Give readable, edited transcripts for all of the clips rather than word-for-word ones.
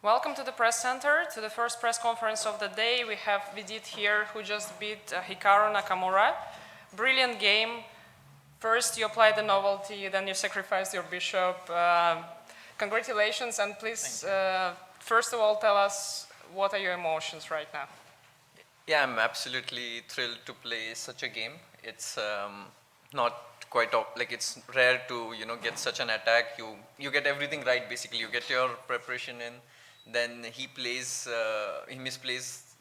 Welcome to the press center, to the first press conference of the day. We have Vidit here, who just beat Hikaru Nakamura. Brilliant game. First you applied the novelty, then you sacrificed your bishop. Congratulations, and please, first of all, tell us what are your emotions right now? Yeah, I'm absolutely thrilled to play such a game. It's not quite like it's rare to get such an attack. You get everything right basically. You get your preparation in, then he misplays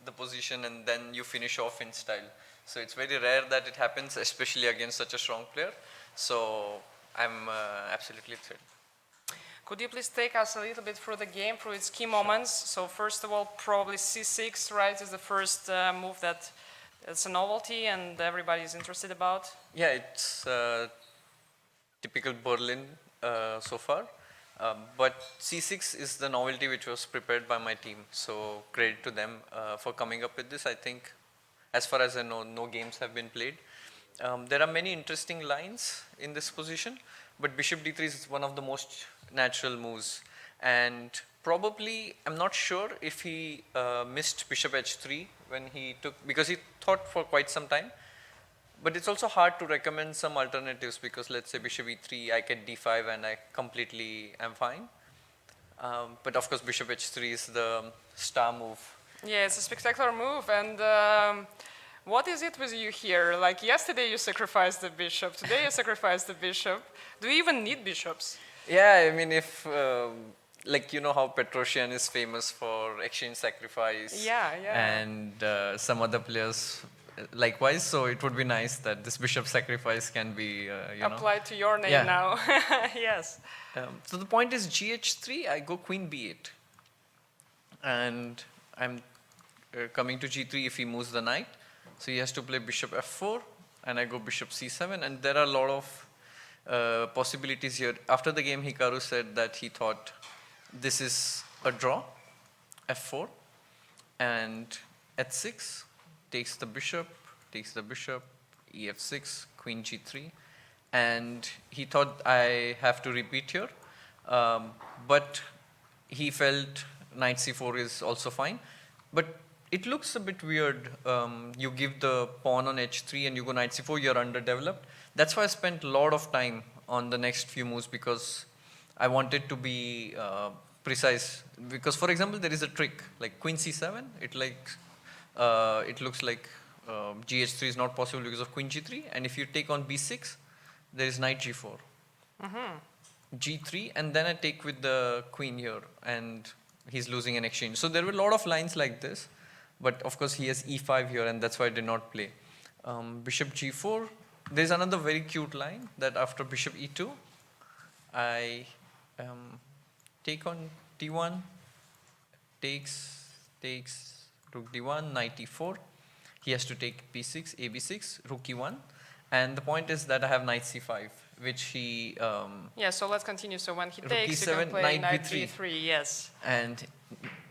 the position, and then you finish off in style. So it's very rare that it happens, especially against such a strong player. So I'm absolutely thrilled. Could you please take us a little bit through the game, through its key moments? So first of all, probably c6, right, is the first move that it's a novelty and everybody is interested about. Yeah, it's typical Berlin so far. But c6 is the novelty which was prepared by my team. So credit to them for coming up with this. I think as far as I know, no games have been played. There are many interesting lines in this position, but bishop d3 is one of the most natural moves. And probably, I'm not sure if he missed bishop h3 when he took, because he thought for quite some time. But it's also hard to recommend some alternatives because let's say bishop e3, I get d5 and I completely am fine. But of course bishop h3 is the star move. Yeah, it's a spectacular move. And what is it with you here? Like yesterday you sacrificed the bishop, today you sacrificed the bishop. Do you even need bishops? Yeah, I mean if, like you know how Petrosian is famous for exchange sacrifice. Yeah. And some other players likewise, so it would be nice that this bishop sacrifice can be applied to your name now. Yes. So the point is gh3, I go queen b8, and I'm coming to g3 if he moves the knight, so he has to play bishop f4, and I go bishop c7, and there are a lot of possibilities here. After the game, Hikaru said that he thought this is a draw, f4, and h6 takes the bishop, ef6, queen g3, and he thought I have to repeat here, but he felt knight c4 is also fine. But it looks a bit weird. You give the pawn on h3 and you go knight c4, you're underdeveloped. That's why I spent a lot of time on the next few moves, because I wanted to be precise. Because for example, there is a trick like queen c7, it looks like gh3 is not possible because of queen g3, and if you take on b6, there is knight g4, g3, and then I take with the queen here, and he's losing an exchange. So there were a lot of lines like this, but of course he has e5 here, and that's why I did not play. Bishop g4, there's another very cute line that after bishop e2, I take on d1, takes rook d1, knight e4. He has to take b6, ab6, rook e1, and the point is that I have knight c5, which he... yeah, so let's continue. So when he rook takes, e7, you can play knight b3, yes. And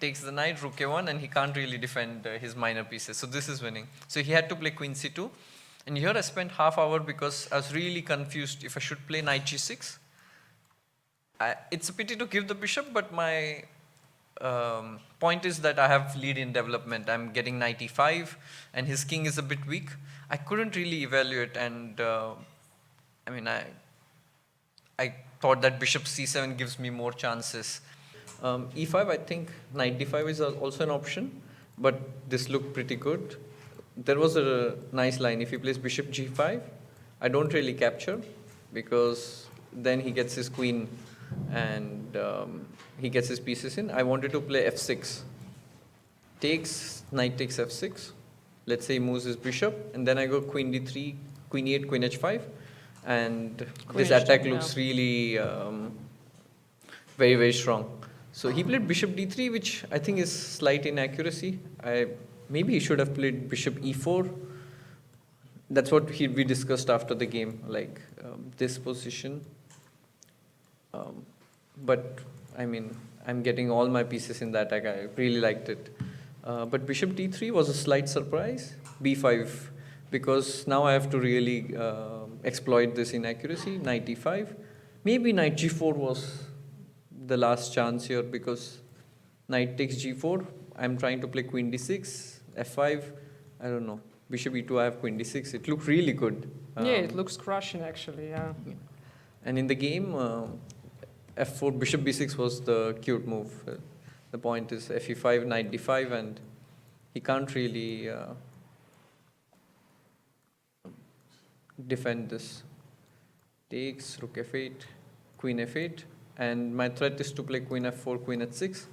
takes the knight, rook a1, and he can't really defend his minor pieces. So this is winning. So he had to play queen c2, and here I spent half hour because I was really confused if I should play knight g6. It's a pity to give the bishop, but my point is that I have lead in development. I'm getting knight e5, and his king is a bit weak. I couldn't really evaluate, and I mean, I thought that bishop c7 gives me more chances. e5, I think knight d5 is also an option, but this looked pretty good. There was a nice line. If he plays bishop g5, I don't really capture, because then he gets his queen and he gets his pieces in. I wanted to play f6. Knight takes f6. Let's say he moves his bishop, and then I go queen d3, queen e8, queen h5, and this attack looks really very, very strong. So he played bishop d3, which I think is slight inaccuracy. Maybe he should have played bishop e4. That's what we discussed after the game, like this position. But I mean, I'm getting all my pieces in the attack. I really liked it. But bishop d3 was a slight surprise. b5, because now I have to really exploit this inaccuracy. Knight e5. Maybe knight g4 was the last chance here, because Knight takes g4. I'm trying to play queen d6, f5. I don't know. Bishop e2, I have queen d6. It looked really good. Yeah, it looks crushing actually, yeah. And in the game, f4, bishop b6 was the cute move. The point is fe5, knight d5, and he can't really defend this. Takes, rook f8, queen f8, and my threat is to play queen f4, queen h6.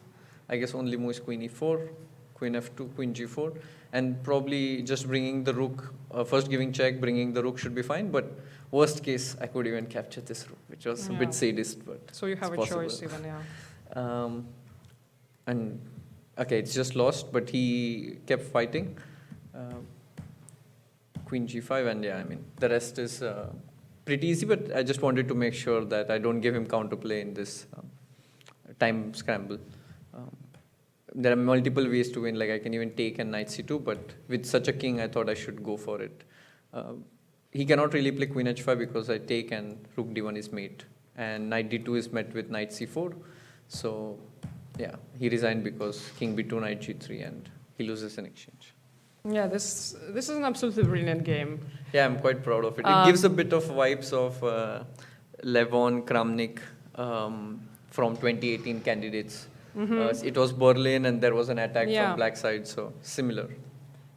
I guess only move is queen e4, queen f2, queen g4, and probably just bringing the rook, first giving check, bringing the rook should be fine, but worst case, I could even capture this rook, which was a bit sadist, but so you have a possible. choice even, yeah. And okay, it's just lost, but he kept fighting. Queen g5, and yeah, I mean, the rest is pretty easy, but I just wanted to make sure that I don't give him counterplay in this time scramble. There are multiple ways to win, like I can even take and knight c2, but with such a king, I thought I should go for it. He cannot really play queen h5 because I take and rook d1 is mate, and knight d2 is met with knight c4. So yeah, he resigned because king b2, knight g3, and he loses in exchange. Yeah, this is an absolutely brilliant game. Yeah, I'm quite proud of it. It gives a bit of vibes of Levon Kramnik from 2018 candidates. It was Berlin and there was an attack from black side, so similar.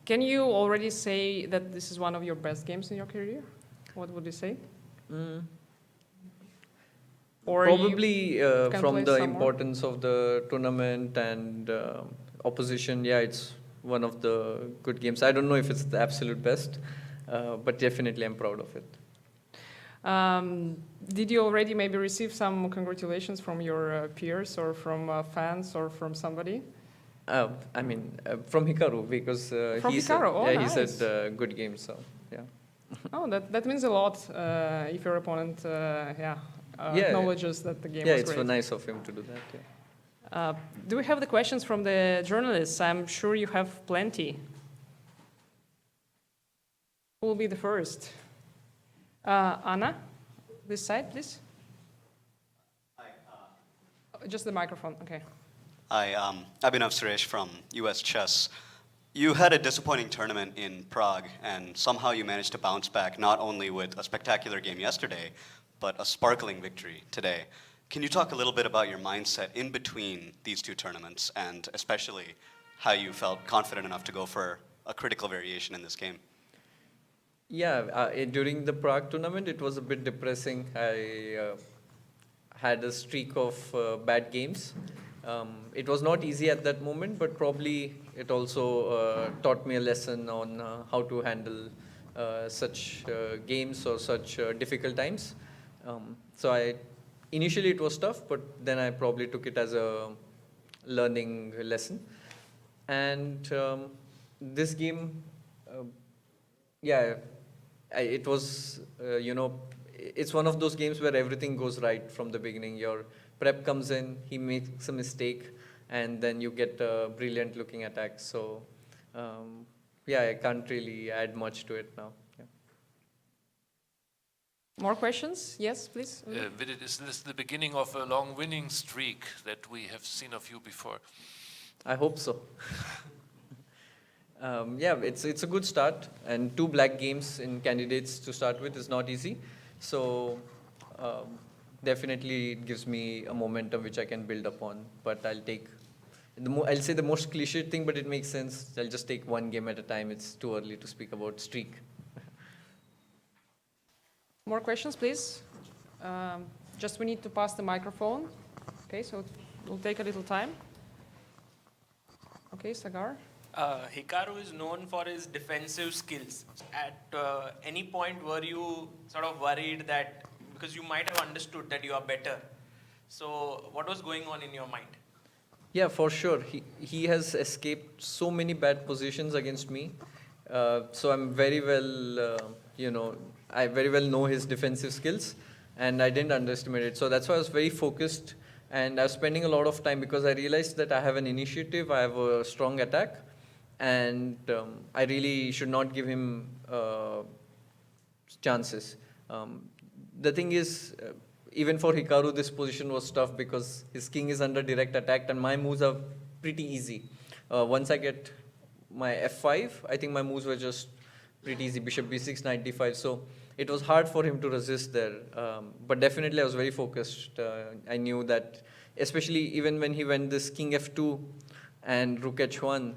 Can you already say that this is one of your best games in your career? What would you say? Or probably from the importance of the tournament and opposition, yeah, it's one of the good games. I don't know if it's the absolute best, but definitely I'm proud of it. Did you already maybe receive some congratulations from your peers or from fans or from somebody? I mean, from Hikaru, because he said good game, so yeah. Oh, that means a lot if your opponent acknowledges that the game was great. Yeah, it's nice of him to do that, yeah. Do we have the questions from the journalists? I'm sure you have plenty. Who will be the first? Anna, this side, please. Hi. Just the microphone, okay. Hi, Abhinav Suresh from US Chess. You had a disappointing tournament in Prague, and somehow you managed to bounce back not only with a spectacular game yesterday, but a sparkling victory today. Can you talk a little bit about your mindset in between these two tournaments, and especially how you felt confident enough to go for a critical variation in this game? Yeah, during the Prague tournament, it was a bit depressing. I had a streak of bad games. It was not easy at that moment, but probably it also taught me a lesson on how to handle such games or such difficult times. So initially it was tough, but then I probably took it as a learning lesson. And this game, it was, it's one of those games where everything goes right from the beginning. Your prep comes in, he makes a mistake, and then you get a brilliant looking attack. So, I can't really add much to it now. Yeah. More questions? Yes, please. Vidit, is this the beginning of a long winning streak that we have seen of you before? I hope so. It's a good start, and 2 black games in candidates to start with is not easy. So definitely it gives me a momentum which I can build upon. But I'll say the most cliche thing, but it makes sense. I'll just take 1 game at a time. It's too early to speak about streak. More questions, please. Just we need to pass the microphone. Okay, so it will take a little time. Okay, Sagar. Hikaru is known for his defensive skills. At any point were you sort of worried that, because you might have understood that you are better, so what was going on in your mind? Yeah, for sure. He has escaped so many bad positions against me. So I'm very well, I very well know his defensive skills, and I didn't underestimate it. So that's why I was very focused, and I was spending a lot of time because I realized that I have an initiative, I have a strong attack, and I really should not give him chances. The thing is, even for Hikaru, this position was tough because his king is under direct attack and my moves are pretty easy. Once I get my f5, I think my moves were just pretty easy. Bishop b6, knight d5. So it was hard for him to resist there. But definitely I was very focused. I knew that, especially even when he went this king f2 and rook h1,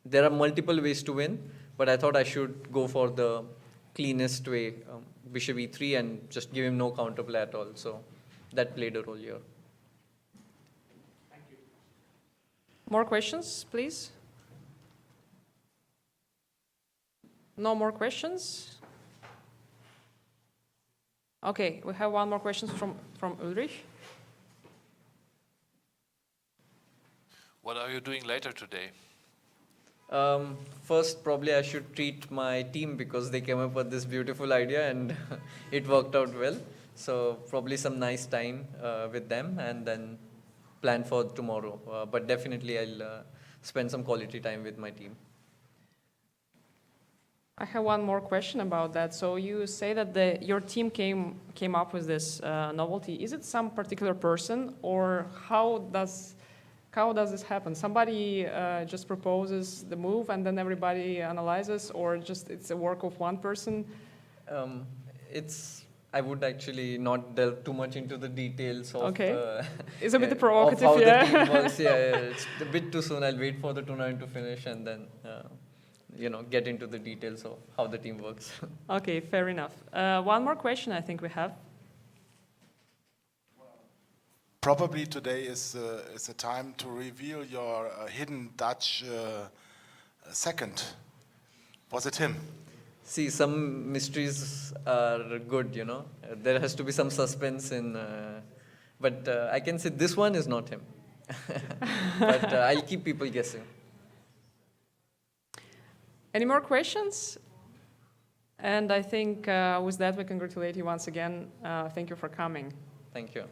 there are multiple ways to win, but I thought I should go for the cleanest way, bishop e3, and just give him no counterplay at all. So that played a role here. More questions, please? No more questions? Okay, we have one more question from Ulrich. What are you doing later today? First, probably I should treat my team because they came up with this beautiful idea and it worked out well. So probably some nice time with them and then plan for tomorrow. But definitely I'll spend some quality time with my team. I have one more question about that. So you say that your team came up with this novelty. Is it some particular person, or how does this happen? Somebody just proposes the move and then everybody analyzes, or just it's a work of one person? I would actually not delve too much into the details of, Okay. It's a bit provocative, of how yeah. the team works. Yeah, it's a bit too soon. I'll wait for the tournament to finish and then get into the details of how the team works. Okay, fair enough. One more question I think we have. Probably today is a time to reveal your hidden Dutch second. Was it him? See, some mysteries are good, There has to be some suspense in, but I can say this one is not him. But I'll keep people guessing. Any more questions? And I think with that we congratulate you once again. Thank you for coming. Thank you.